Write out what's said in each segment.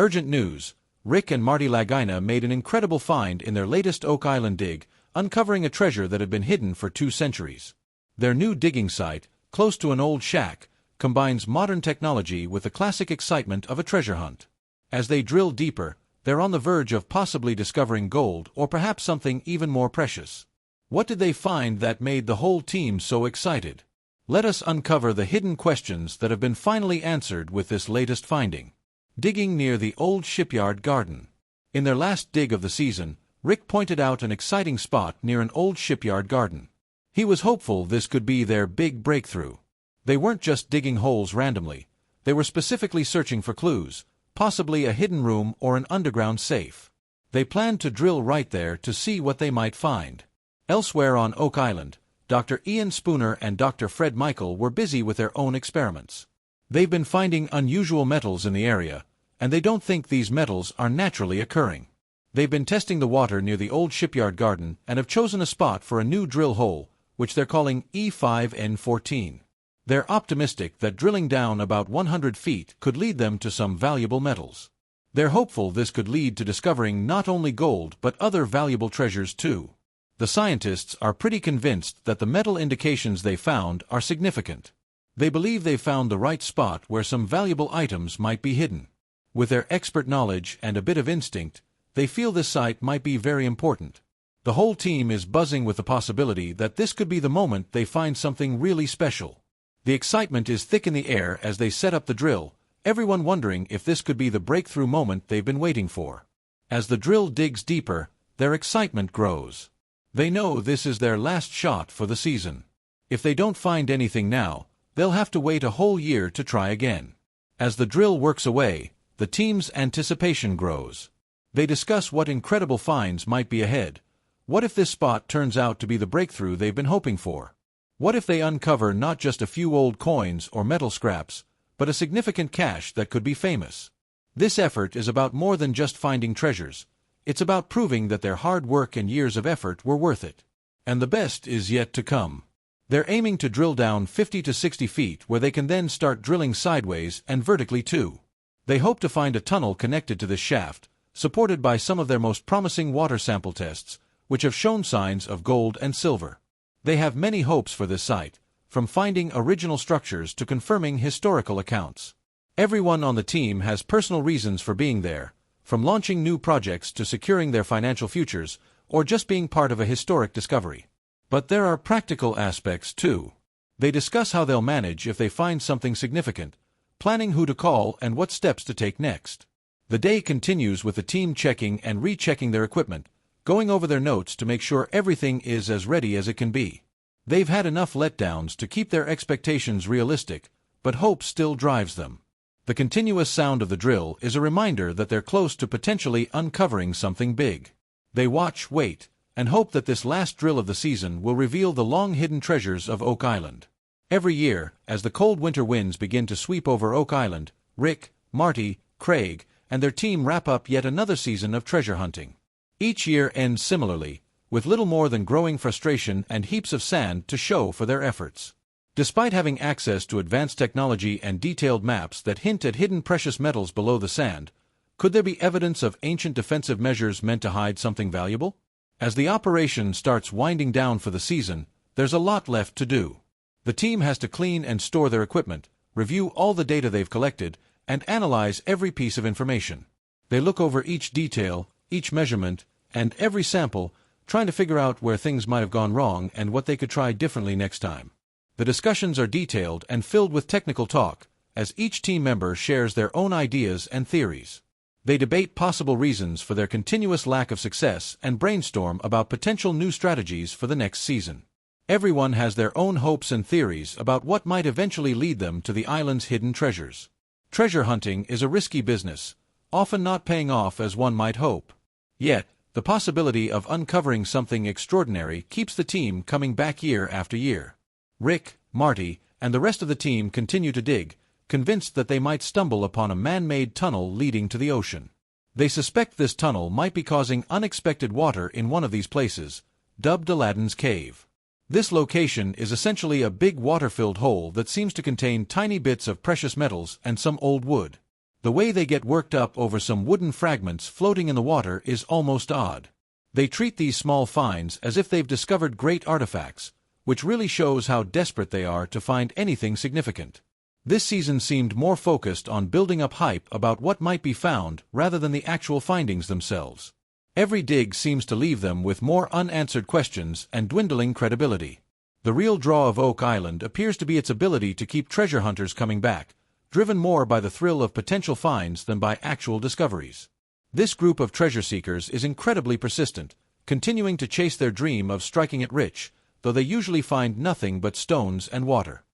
Urgent news. Rick and Marty Lagina made an incredible find in their latest Oak Island dig, uncovering a treasure that had been hidden for 2 centuries. Their new digging site, close to an old shack, combines modern technology with the classic excitement of a treasure hunt. As they drill deeper, they're on the verge of possibly discovering gold or perhaps something even more precious. What did they find that made the whole team so excited? Let us uncover the hidden questions that have been finally answered with this latest finding. Digging near the old shipyard garden. In their last dig of the season, Rick pointed out an exciting spot near an old shipyard garden. He was hopeful this could be their big breakthrough. They weren't just digging holes randomly. They were specifically searching for clues, possibly a hidden room or an underground safe. They planned to drill right there to see what they might find. Elsewhere on Oak Island, Dr. Ian Spooner and Dr. Fred Michael were busy with their own experiments. They've been finding unusual metals in the area, and they don't think these metals are naturally occurring. They've been testing the water near the old shipyard garden and have chosen a spot for a new drill hole, which they're calling E5N14. They're optimistic that drilling down about 100 feet could lead them to some valuable metals. They're hopeful this could lead to discovering not only gold but other valuable treasures too. The scientists are pretty convinced that the metal indications they found are significant. They believe they've found the right spot where some valuable items might be hidden. With their expert knowledge and a bit of instinct, they feel this site might be very important. The whole team is buzzing with the possibility that this could be the moment they find something really special. The excitement is thick in the air as they set up the drill, everyone wondering if this could be the breakthrough moment they've been waiting for. As the drill digs deeper, their excitement grows. They know this is their last shot for the season. If they don't find anything now, they'll have to wait a whole year to try again. As the drill works away, the team's anticipation grows. They discuss what incredible finds might be ahead. What if this spot turns out to be the breakthrough they've been hoping for? What if they uncover not just a few old coins or metal scraps, but a significant cache that could be famous? This effort is about more than just finding treasures. It's about proving that their hard work and years of effort were worth it. And the best is yet to come. They're aiming to drill down 50 to 60 feet where they can then start drilling sideways and vertically too. They hope to find a tunnel connected to this shaft, supported by some of their most promising water sample tests, which have shown signs of gold and silver. They have many hopes for this site, from finding original structures to confirming historical accounts. Everyone on the team has personal reasons for being there, from launching new projects to securing their financial futures, or just being part of a historic discovery. But there are practical aspects too. They discuss how they'll manage if they find something significant, planning who to call and what steps to take next. The day continues with the team checking and rechecking their equipment, going over their notes to make sure everything is as ready as it can be. They've had enough letdowns to keep their expectations realistic, but hope still drives them. The continuous sound of the drill is a reminder that they're close to potentially uncovering something big. They watch, wait, and hope that this last drill of the season will reveal the long-hidden treasures of Oak Island. Every year, as the cold winter winds begin to sweep over Oak Island, Rick, Marty, Craig, and their team wrap up yet another season of treasure hunting. Each year ends similarly, with little more than growing frustration and heaps of sand to show for their efforts. Despite having access to advanced technology and detailed maps that hint at hidden precious metals below the sand, could there be evidence of ancient defensive measures meant to hide something valuable? As the operation starts winding down for the season, there's a lot left to do. The team has to clean and store their equipment, review all the data they've collected, and analyze every piece of information. They look over each detail, each measurement, and every sample, trying to figure out where things might have gone wrong and what they could try differently next time. The discussions are detailed and filled with technical talk, as each team member shares their own ideas and theories. They debate possible reasons for their continuous lack of success and brainstorm about potential new strategies for the next season. Everyone has their own hopes and theories about what might eventually lead them to the island's hidden treasures. Treasure hunting is a risky business, often not paying off as one might hope. Yet, the possibility of uncovering something extraordinary keeps the team coming back year after year. Rick, Marty, and the rest of the team continue to dig, convinced that they might stumble upon a man-made tunnel leading to the ocean. They suspect this tunnel might be causing unexpected water in one of these places, dubbed Aladdin's Cave. This location is essentially a big water-filled hole that seems to contain tiny bits of precious metals and some old wood. The way they get worked up over some wooden fragments floating in the water is almost odd. They treat these small finds as if they've discovered great artifacts, which really shows how desperate they are to find anything significant. This season seemed more focused on building up hype about what might be found rather than the actual findings themselves. Every dig seems to leave them with more unanswered questions and dwindling credibility. The real draw of Oak Island appears to be its ability to keep treasure hunters coming back, driven more by the thrill of potential finds than by actual discoveries. This group of treasure seekers is incredibly persistent, continuing to chase their dream of striking it rich, though they usually find nothing but stones and water.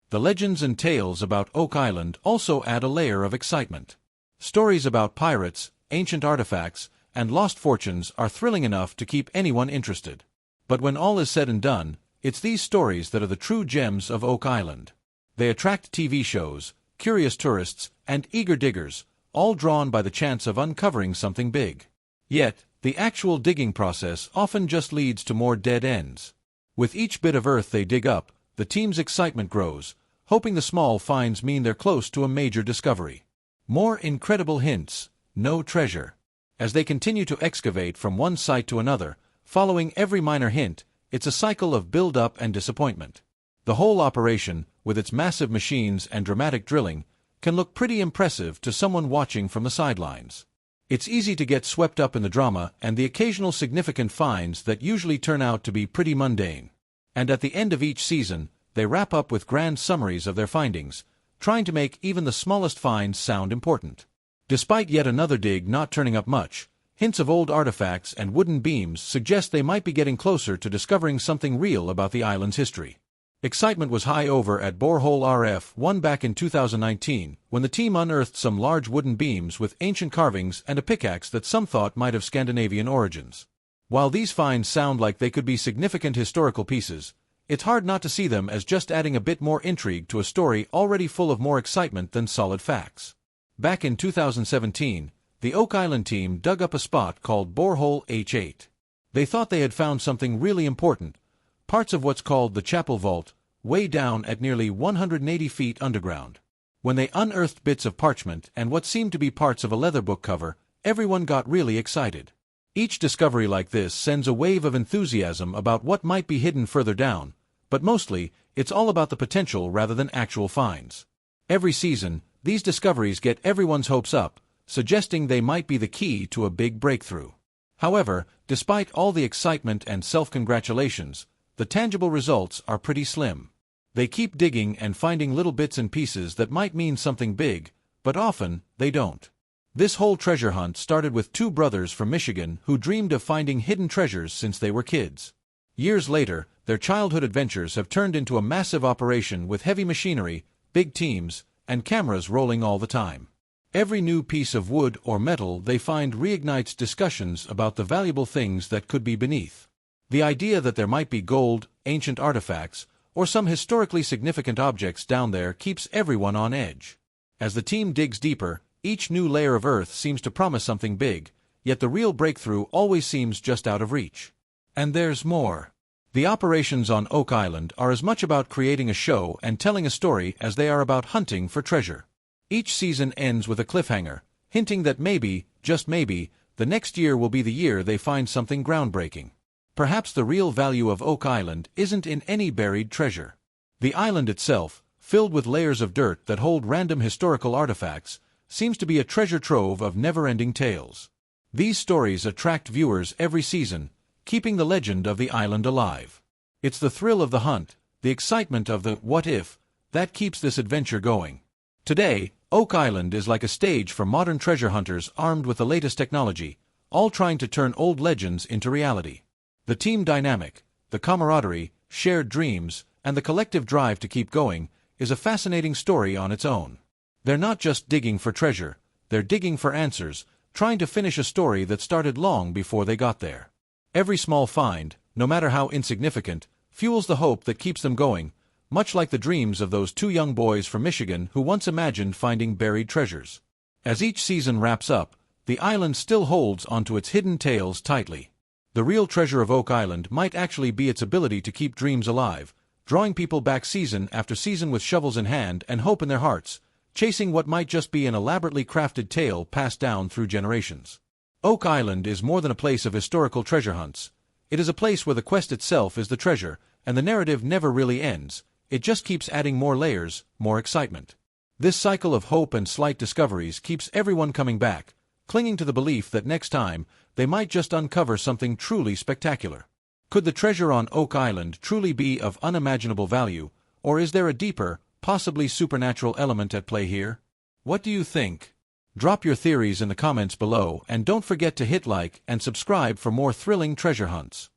The legends and tales about Oak Island also add a layer of excitement. Stories about pirates, ancient artifacts, and lost fortunes are thrilling enough to keep anyone interested. But when all is said and done, it's these stories that are the true gems of Oak Island. They attract TV shows, curious tourists, and eager diggers, all drawn by the chance of uncovering something big. Yet, the actual digging process often just leads to more dead ends. With each bit of earth they dig up, the team's excitement grows, hoping the small finds mean they're close to a major discovery. More incredible hints, no treasure. As they continue to excavate from one site to another, following every minor hint, it's a cycle of build-up and disappointment. The whole operation, with its massive machines and dramatic drilling, can look pretty impressive to someone watching from the sidelines. It's easy to get swept up in the drama and the occasional significant finds that usually turn out to be pretty mundane. And at the end of each season, they wrap up with grand summaries of their findings, trying to make even the smallest finds sound important. Despite yet another dig not turning up much, hints of old artifacts and wooden beams suggest they might be getting closer to discovering something real about the island's history. Excitement was high over at Borehole RF1 back in 2019, when the team unearthed some large wooden beams with ancient carvings and a pickaxe that some thought might have Scandinavian origins. While these finds sound like they could be significant historical pieces, it's hard not to see them as just adding a bit more intrigue to a story already full of more excitement than solid facts. Back in 2017, the Oak Island team dug up a spot called Borehole H8. They thought they had found something really important, parts of what's called the Chapel Vault, way down at nearly 180 feet underground. When they unearthed bits of parchment and what seemed to be parts of a leather book cover, everyone got really excited. Each discovery like this sends a wave of enthusiasm about what might be hidden further down, but mostly, it's all about the potential rather than actual finds. Every season, these discoveries get everyone's hopes up, suggesting they might be the key to a big breakthrough. However, despite all the excitement and self-congratulations, the tangible results are pretty slim. They keep digging and finding little bits and pieces that might mean something big, but often, they don't. This whole treasure hunt started with two brothers from Michigan who dreamed of finding hidden treasures since they were kids. Years later, their childhood adventures have turned into a massive operation with heavy machinery, big teams, and cameras rolling all the time. Every new piece of wood or metal they find reignites discussions about the valuable things that could be beneath. The idea that there might be gold, ancient artifacts, or some historically significant objects down there keeps everyone on edge. As the team digs deeper, each new layer of earth seems to promise something big, yet the real breakthrough always seems just out of reach. And there's more. The operations on Oak Island are as much about creating a show and telling a story as they are about hunting for treasure. Each season ends with a cliffhanger, hinting that maybe, just maybe, the next year will be the year they find something groundbreaking. Perhaps the real value of Oak Island isn't in any buried treasure. The island itself, filled with layers of dirt that hold random historical artifacts, seems to be a treasure trove of never-ending tales. These stories attract viewers every season, keeping the legend of the island alive. It's the thrill of the hunt, the excitement of the what if, that keeps this adventure going. Today, Oak Island is like a stage for modern treasure hunters armed with the latest technology, all trying to turn old legends into reality. The team dynamic, the camaraderie, shared dreams, and the collective drive to keep going is a fascinating story on its own. They're not just digging for treasure, they're digging for answers, trying to finish a story that started long before they got there. Every small find, no matter how insignificant, fuels the hope that keeps them going, much like the dreams of those two young boys from Michigan who once imagined finding buried treasures. As each season wraps up, the island still holds onto its hidden tales tightly. The real treasure of Oak Island might actually be its ability to keep dreams alive, drawing people back season after season with shovels in hand and hope in their hearts, chasing what might just be an elaborately crafted tale passed down through generations. Oak Island is more than a place of historical treasure hunts. It is a place where the quest itself is the treasure, and the narrative never really ends. It just keeps adding more layers, more excitement. This cycle of hope and slight discoveries keeps everyone coming back, clinging to the belief that next time, they might just uncover something truly spectacular. Could the treasure on Oak Island truly be of unimaginable value, or is there a deeper, possibly supernatural element at play here? What do you think? Drop your theories in the comments below and don't forget to hit like and subscribe for more thrilling treasure hunts.